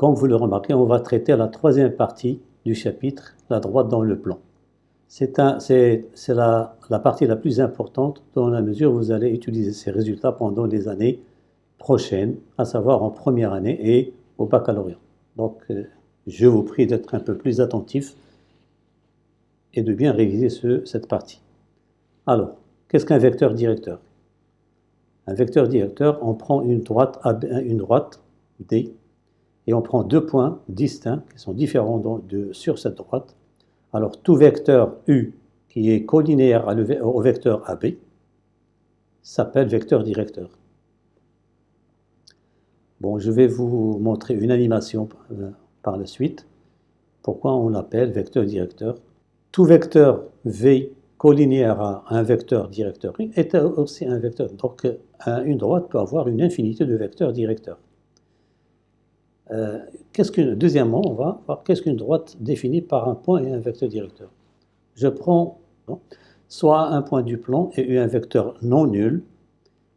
Comme vous le remarquez, on va traiter la troisième partie du chapitre, la droite dans le plan. C'est la partie la plus importante dans la mesure où vous allez utiliser ces résultats pendant les années prochaines, à savoir en première année et au baccalauréat. Donc, je vous prie d'être un peu plus attentif et de bien réviser cette partie. Alors, qu'est-ce qu'un vecteur directeur? Un vecteur directeur, on prend une droite D, et on prend deux points distincts qui sont différents sur cette droite. Alors tout vecteur U qui est collinéaire au vecteur AB s'appelle vecteur directeur. Bon, je vais vous montrer une animation par la suite. Pourquoi on l'appelle vecteur directeur? Tout vecteur V collinéaire à un vecteur directeur U est aussi un vecteur. Donc une droite peut avoir une infinité de vecteurs directeurs. Deuxièmement, on va voir qu'est-ce qu'une droite définie par un point et un vecteur directeur. Je prends soit un point du plan et un vecteur non nul.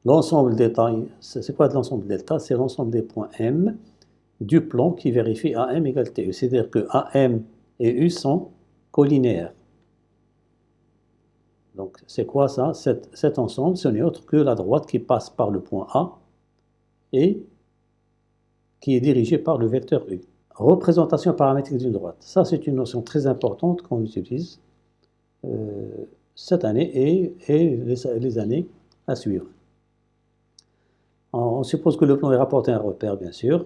L'ensemble delta, c'est quoi l'ensemble delta? C'est l'ensemble des points M du plan qui vérifie AM égale TU. C'est-à-dire que AM et U sont collinéaires. Donc c'est quoi ça? Cet ensemble, ce n'est autre que la droite qui passe par le point A et qui est dirigé par le vecteur U. Représentation paramétrique d'une droite. Ça, c'est une notion très importante qu'on utilise cette année et les années à suivre. On suppose que le plan est rapporté à un repère, bien sûr,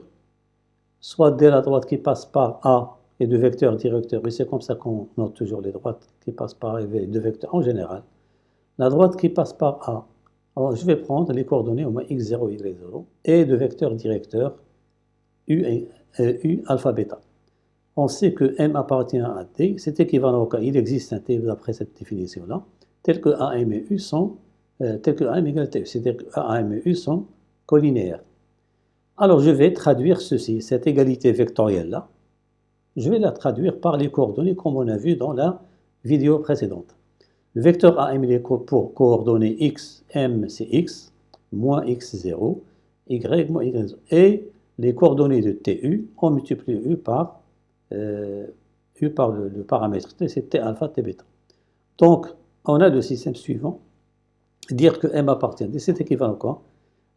soit dès la droite qui passe par A et de vecteur directeur, et c'est comme ça qu'on note toujours les droites qui passent par A et de vecteur en général. La droite qui passe par A, alors je vais prendre les coordonnées au moins x0, y0, et de vecteur directeur U alpha bêta. On sait que M appartient à T, c'est équivalent au cas, il existe un T d'après cette définition-là, tel que AM et U sont, tel que AM égale T, c'est-à-dire que AM et U sont collinéaires. Alors je vais traduire ceci, cette égalité vectorielle-là, je vais la traduire par les coordonnées comme on a vu dans la vidéo précédente. Le vecteur AM il est pour coordonnées x, M c'est x, moins x0, y moins y0, et les coordonnées de TU, on multiplie U par le paramètre T, c'est T alpha, T bêta. Donc, on a le système suivant. Dire que M appartient à D, c'est équivalent à quoi?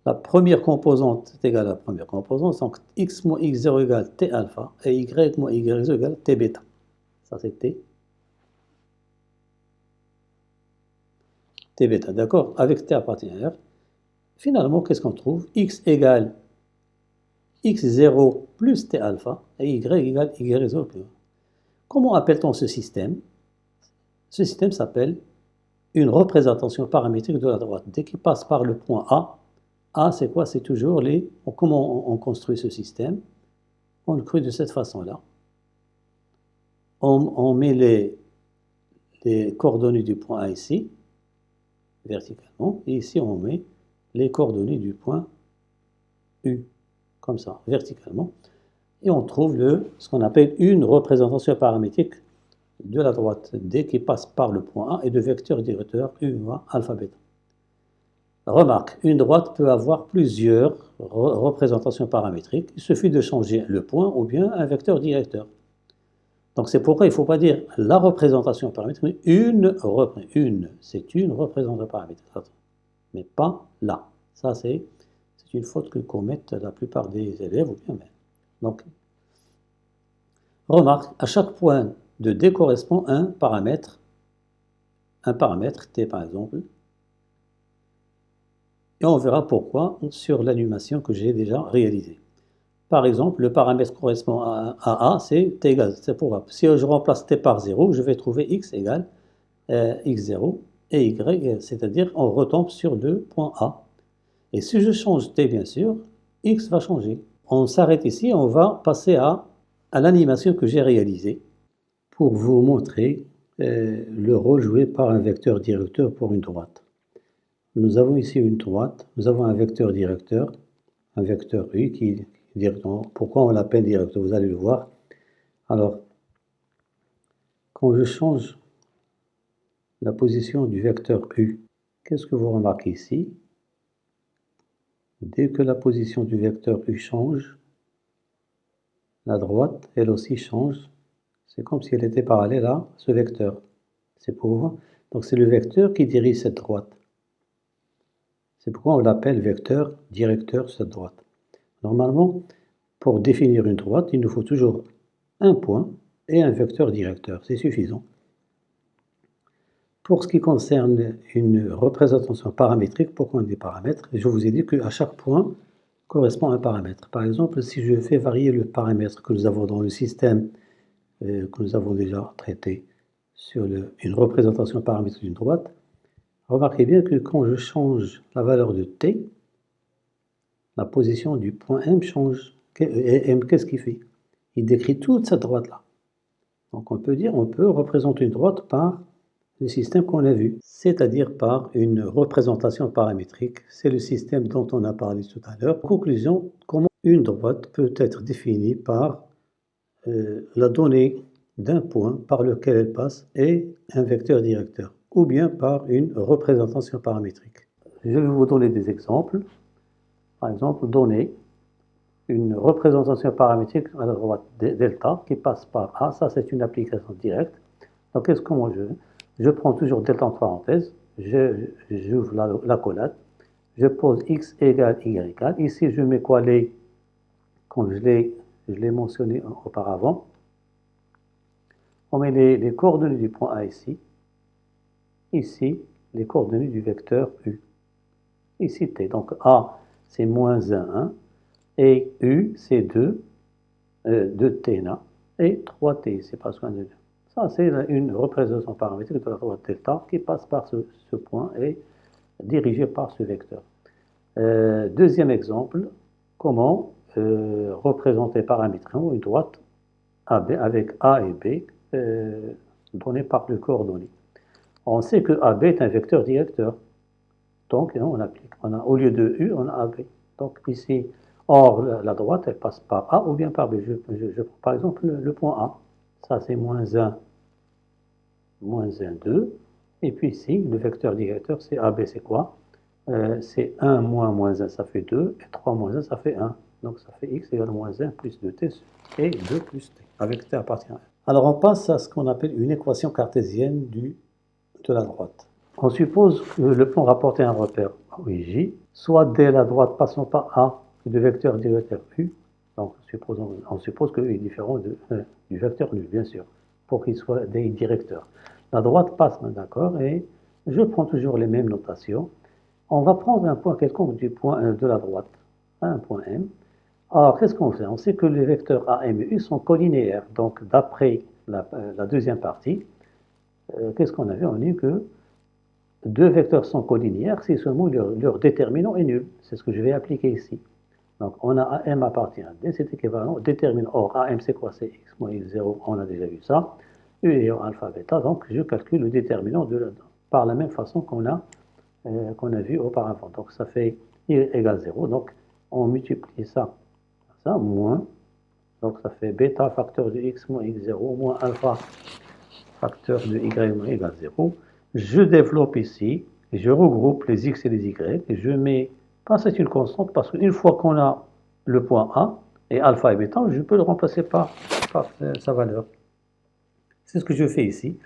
La première composante est égale à la première composante, donc x moins x0 égale T alpha, et y moins y0 égale T bêta. Ça, c'est T bêta, d'accord? Avec T appartient à R. Finalement, qu'est-ce qu'on trouve? X égale x0 plus T alpha, et y égale y0 plus 1. Comment appelle-t-on ce système? Ce système s'appelle une représentation paramétrique de la droite. Dès qu'il passe par le point A, c'est quoi? C'est toujours comment on construit ce système? On le crée de cette façon-là. On met les coordonnées du point A ici, verticalement, et ici on met les coordonnées du point U, comme ça, verticalement. Et on trouve ce qu'on appelle une représentation paramétrique de la droite D qui passe par le point A et de vecteur directeur U, alpha, bêta. Remarque, une droite peut avoir plusieurs représentations paramétriques. Il suffit de changer le point ou bien un vecteur directeur. Donc c'est pourquoi il ne faut pas dire la représentation paramétrique, mais c'est une représentation paramétrique, mais pas la. Ça c'est une faute que commettent la plupart des élèves ou bien même. Donc, remarque, à chaque point de D correspond un paramètre T par exemple, et on verra pourquoi sur l'animation que j'ai déjà réalisée. Par exemple, le paramètre correspond à A, c'est T égale, c'est pour A. Si je remplace T par 0, je vais trouver X égale X0 et Y, c'est-à-dire on retombe sur le point A. Et si je change T, bien sûr, X va changer. On s'arrête ici, on va passer à l'animation que j'ai réalisée pour vous montrer le rôle joué par un vecteur directeur pour une droite. Nous avons ici une droite, nous avons un vecteur directeur, un vecteur U qui est directement. Pourquoi on l'appelle directeur? Vous allez le voir. Alors, quand je change la position du vecteur U, qu'est-ce que vous remarquez ici? Dès que la position du vecteur U change, La droite, elle aussi change. C'est comme si elle était parallèle à ce vecteur. C'est pour. Donc c'est le vecteur qui dirige cette droite. C'est pourquoi on l'appelle vecteur directeur cette droite. Normalement, pour définir une droite, il nous faut toujours un point et un vecteur directeur. C'est suffisant. Pour ce qui concerne une représentation paramétrique, pourquoi on dit paramètre? Je vous ai dit qu'à chaque point correspond à un paramètre. Par exemple, si je fais varier le paramètre que nous avons dans le système que nous avons déjà traité sur une représentation paramétrique d'une droite, remarquez bien que quand je change la valeur de t, la position du point M change. Et M, qu'est-ce qu'il fait? Il décrit toute cette droite-là. Donc on peut dire, on peut représenter une droite par le système qu'on a vu, c'est-à-dire par une représentation paramétrique. C'est le système dont on a parlé tout à l'heure. Conclusion, comment une droite peut être définie par la donnée d'un point par lequel elle passe et un vecteur directeur, ou bien par une représentation paramétrique. Je vais vous donner des exemples. Par exemple, donner une représentation paramétrique à la droite delta qui passe par A. Ça, c'est une application directe. Donc, qu'est-ce que moi je prends toujours delta entre parenthèses, j'ouvre la collade, je pose x égale y égale. Ici, je mets quoi les, comme je l'ai mentionné auparavant, on met les coordonnées du point A ici, ici, les coordonnées du vecteur U, ici t. Donc A, c'est moins 1, 1, et U, c'est 2 t là, et 3t, c'est pas soin de 2. Ça, c'est une représentation paramétrique de la droite delta qui passe par ce point et dirigée par ce vecteur. Deuxième exemple, comment représenter paramétriquement une droite AB avec A et B données par le coordonnées. On sait que AB est un vecteur directeur. Donc, on applique. Au lieu de U, on a AB. Donc, ici, or, la droite, elle passe par A ou bien par B. Je prends par exemple le point A. Ça, c'est moins 1, 2. Et puis ici, le vecteur directeur, c'est AB, c'est quoi? C'est 1 moins moins 1, ça fait 2. Et 3 moins 1, ça fait 1. Donc, ça fait x égale moins 1 plus 2t et 2 plus t, avec t appartient à 1. Alors, on passe à ce qu'on appelle une équation cartésienne de la droite. On suppose que le point rapporté à un repère J, soit dès la droite passant par A du vecteur directeur U. Donc, on suppose que U est différent du vecteur U, bien sûr, pour qu'il soit des directeurs. La droite passe, d'accord, et je prends toujours les mêmes notations. On va prendre un point quelconque du point de la droite, un point M. Alors, qu'est-ce qu'on fait? On sait que les vecteurs A, M et U sont collinéaires. Donc, d'après la deuxième partie, qu'est-ce qu'on a vu? On a vu que deux vecteurs sont collinéaires si seulement leur déterminant est nul. C'est ce que je vais appliquer ici. Donc, on a AM appartient à D, c'est équivalent au déterminant. Or, AM, c'est quoi? C'est x moins x0, on a déjà vu ça. U est alpha, bêta, donc je calcule le déterminant par la même façon qu'on a vu auparavant. Donc, ça fait y égale 0. Donc, on multiplie ça, moins. Donc, ça fait bêta facteur de x moins x0 moins alpha facteur de y moins égale 0. Je développe ici, je regroupe les x et les y, et je mets, c'est une constante, parce qu'une fois qu'on a le point A, et alpha et bêta, je peux le remplacer par sa valeur. C'est ce que je fais ici.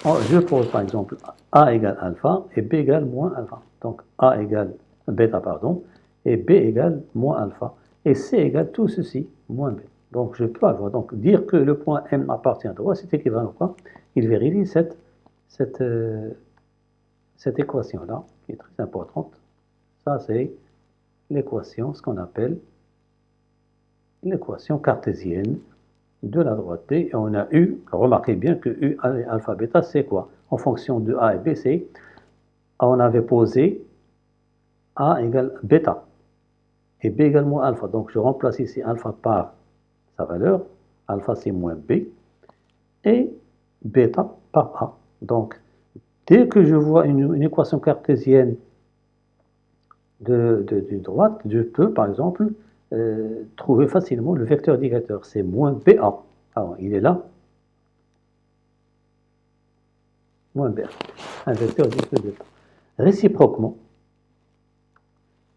Je pose par exemple A égale alpha et B égale moins alpha. Donc A égale bêta, pardon, et B égale moins alpha. Et C égale tout ceci, moins B. Donc je peux avoir, donc dire que le point M appartient à droite, c'est équivalent à quoi? Il vérifie cette équation-là, qui est très importante. Ça, c'est l'équation, ce qu'on appelle l'équation cartésienne de la droite D. Et on a U, remarquez bien que U, alpha, bêta, c'est quoi? En fonction de A et B, c'est, on avait posé A égale bêta et B égale moins alpha. Donc je remplace ici alpha par sa valeur. Alpha, c'est moins B. Et bêta par A. Donc, dès que je vois une équation cartésienne d'une droite, je peux, par exemple, trouver facilement le vecteur directeur. C'est moins BA. Alors, il est là. Moins BA. Un vecteur directeur. Réciproquement,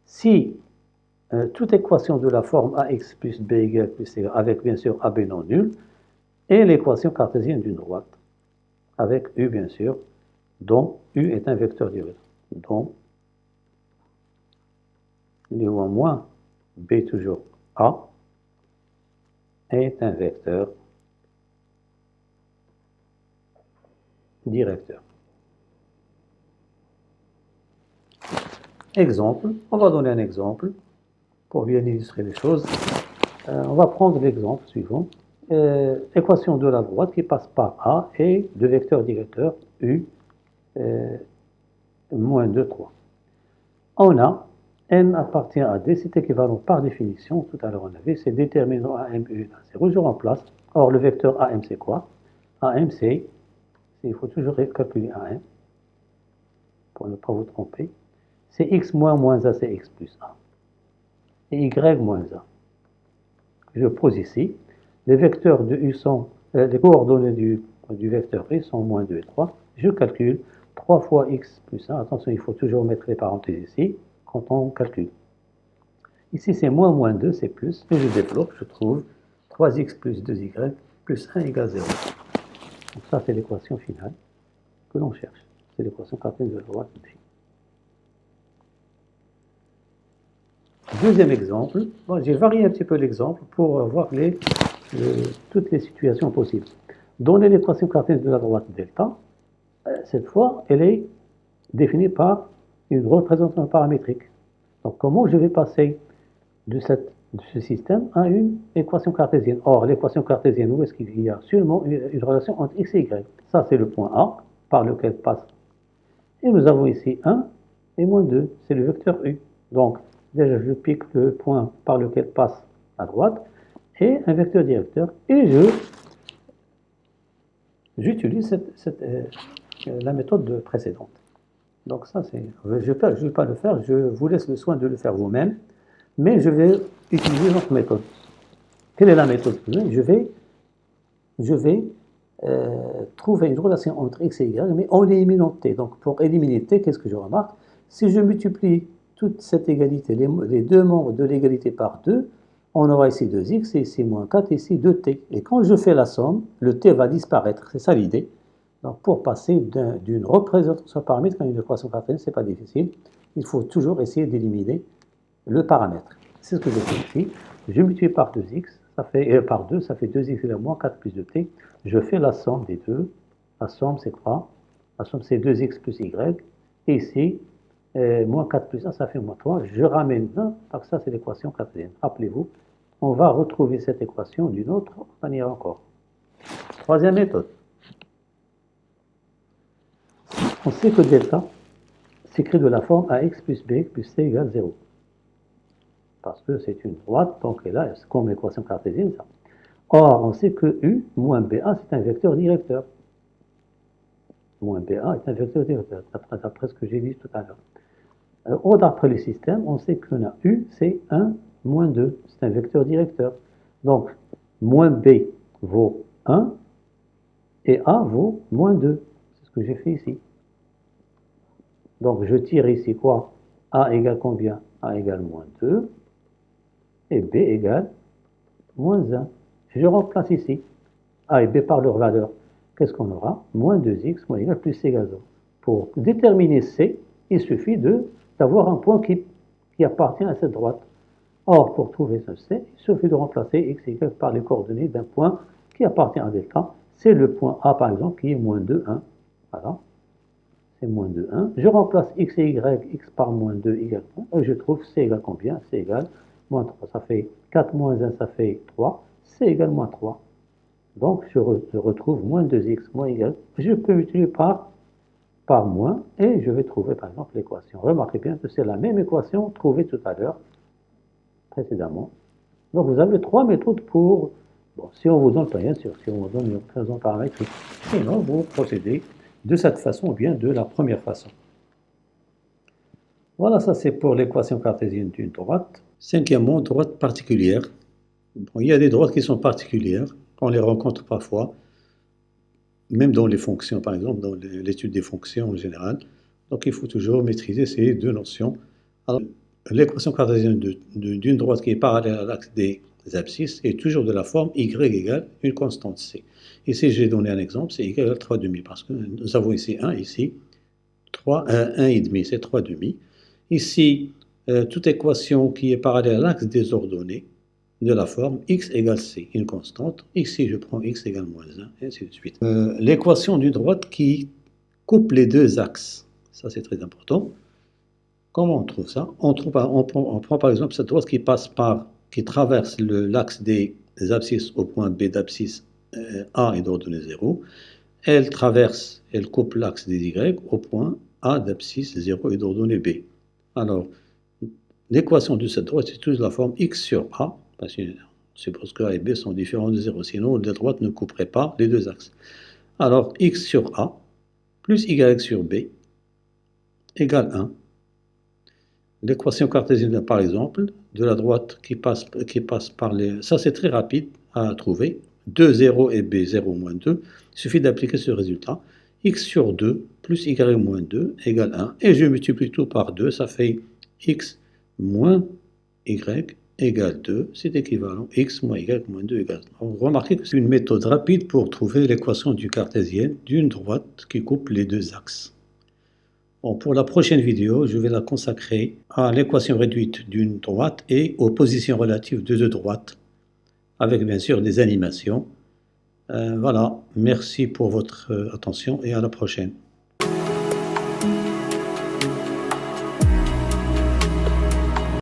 si toute équation de la forme ax plus b égale plus c avec bien sûr ab non nul, et l'équation cartésienne d'une droite, avec u bien sûr, dont u est un vecteur direct, dont néanmoins b toujours a est un vecteur directeur. Exemple, on va donner un exemple pour bien illustrer les choses. On va prendre l'exemple suivant. Équation de la droite qui passe par A et de vecteurs directeurs U moins 2, 3. On a n appartient à D, c'est équivalent par définition, tout à l'heure on avait, c'est déterminant AMU égale 0, je remplace. Or le vecteur AM c'est quoi? AM c'est, il faut toujours calculer AM, pour ne pas vous tromper, c'est x moins A, c'est x plus A, et y moins A. Je pose ici, les vecteurs de U sont, les coordonnées du vecteur U sont moins 2 et 3, je calcule 3 fois x plus 1, attention il faut toujours mettre les parenthèses ici, quand on calcule. Ici c'est moins 2, c'est plus, et je développe, je trouve 3x plus 2y plus 1 égale 0. Donc ça c'est l'équation finale que l'on cherche, c'est l'équation cartésienne de la droite B. Deuxième exemple, bon, j'ai varié un petit peu l'exemple pour voir toutes les situations possibles. Donner l'équation cartésienne de la droite delta, cette fois, elle est définie par une représentation paramétrique. Donc comment je vais passer de ce système à une équation cartésienne? Or, l'équation cartésienne, où est-ce qu'il y a seulement une relation entre x et y? Ça, c'est le point A par lequel passe. Et nous avons ici 1 et moins 2, c'est le vecteur U. Donc, déjà, je pique le point par lequel passe à droite et un vecteur directeur et j'utilise la méthode précédente. Donc ça, je ne vais pas le faire, je vous laisse le soin de le faire vous-même, mais je vais utiliser notre méthode. Quelle est la méthode? Je vais trouver une relation entre x et y, mais en éliminant t. Donc pour éliminer t, qu'est-ce que je remarque? Si je multiplie toute cette égalité, les deux membres de l'égalité par 2, on aura ici 2x, et ici moins 4, et ici 2t. Et quand je fais la somme, le t va disparaître, c'est ça l'idée. Donc pour passer d'une représentation paramétrique à une équation cartésienne, ce n'est pas difficile. Il faut toujours essayer d'éliminer le paramètre. C'est ce que je fais ici. Je multiplie par 2x, par 2, ça fait 2x égale moins 4 plus 2t. Je fais la somme des deux. La somme, c'est quoi? La somme, c'est 2x plus y. Et ici, moins 4 plus 1, ça fait moins 3. Je ramène 1, donc ça, c'est l'équation cartésienne. Rappelez-vous, on va retrouver cette équation d'une autre manière encore. Troisième méthode. On sait que delta s'écrit de la forme ax plus b plus c égale 0. Parce que c'est une droite, donc là, c'est comme l'équation cartésienne, ça. Or, on sait que u moins ba, c'est un vecteur directeur. Moins ba est un vecteur directeur, d'après ce que j'ai dit tout à l'heure. Or, d'après le système, on sait qu'on a u, c'est 1 moins 2, c'est un vecteur directeur. Donc, moins b vaut 1 et a vaut moins 2. C'est ce que j'ai fait ici. Donc, je tire ici quoi? A égale combien? A égale moins 2 et b égale moins 1. Je remplace ici A et B par leur valeur. Qu'est-ce qu'on aura? Moins 2x moins y plus c égale 0. Pour déterminer c, il suffit d'avoir un point qui appartient à cette droite. Or, pour trouver ce c, il suffit de remplacer x et y par les coordonnées d'un point qui appartient à delta. C'est le point A, par exemple, qui est moins 2, 1. Voilà. C'est moins 2, 1. Je remplace x et y, x par moins 2 égale 1. Et je trouve c égale combien? C égale moins 3. Ça fait 4 moins 1, ça fait 3. C égale moins 3. Donc, je retrouve moins 2x moins y. Je peux multiplier par moins et je vais trouver, par exemple, l'équation. Remarquez bien que c'est la même équation trouvée tout à l'heure, précédemment. Donc, vous avez 3 méthodes pour... Bon, si on vous donne, bien sûr, si on vous donne une représentation paramétrique. Sinon, vous procédez de cette façon ou bien de la première façon. Voilà, ça c'est pour l'équation cartésienne d'une droite. Cinquièmement, droite particulière. Bon, il y a des droites qui sont particulières, on les rencontre parfois, même dans les fonctions, par exemple, dans l'étude des fonctions en général. Donc il faut toujours maîtriser ces deux notions. Alors, l'équation cartésienne d'une droite qui est parallèle à l'axe des abscisses est toujours de la forme y égale une constante c. Ici, j'ai donné un exemple, c'est y égale 3,5 parce que nous avons ici 1, ici 3, 1,5, c'est 3,5. Ici, toute équation qui est parallèle à l'axe des ordonnées de la forme x égale c, une constante. Ici, je prends x égale moins 1, et ainsi de suite. L'équation d'une droite qui coupe les deux axes, ça c'est très important. Comment on trouve ça? On prend par exemple cette droite qui traverse l'axe des abscisses au point B d'abscisse A et d'ordonnée 0. Elle coupe l'axe des Y au point A d'abscisse 0 et d'ordonnée B. Alors, l'équation de cette droite est toujours la forme x sur A, parce que suppose que A et B sont différents de 0, sinon la droite ne couperait pas les deux axes. Alors, x sur A plus y sur B égale 1. L'équation cartésienne, par exemple, de la droite qui passe par les... Ça, c'est très rapide à trouver. 2, 0 et B, 0, moins 2. Il suffit d'appliquer ce résultat. X sur 2 plus y moins 2 égale 1. Et je multiplie tout par 2, ça fait x moins y égale 2. C'est équivalent. X moins y moins 2 égale 1. Vous remarquez que c'est une méthode rapide pour trouver l'équation du cartésien d'une droite qui coupe les deux axes. Bon, pour la prochaine vidéo, je vais la consacrer à l'équation réduite d'une droite et aux positions relatives de deux droites, avec bien sûr des animations. Voilà, merci pour votre attention et à la prochaine.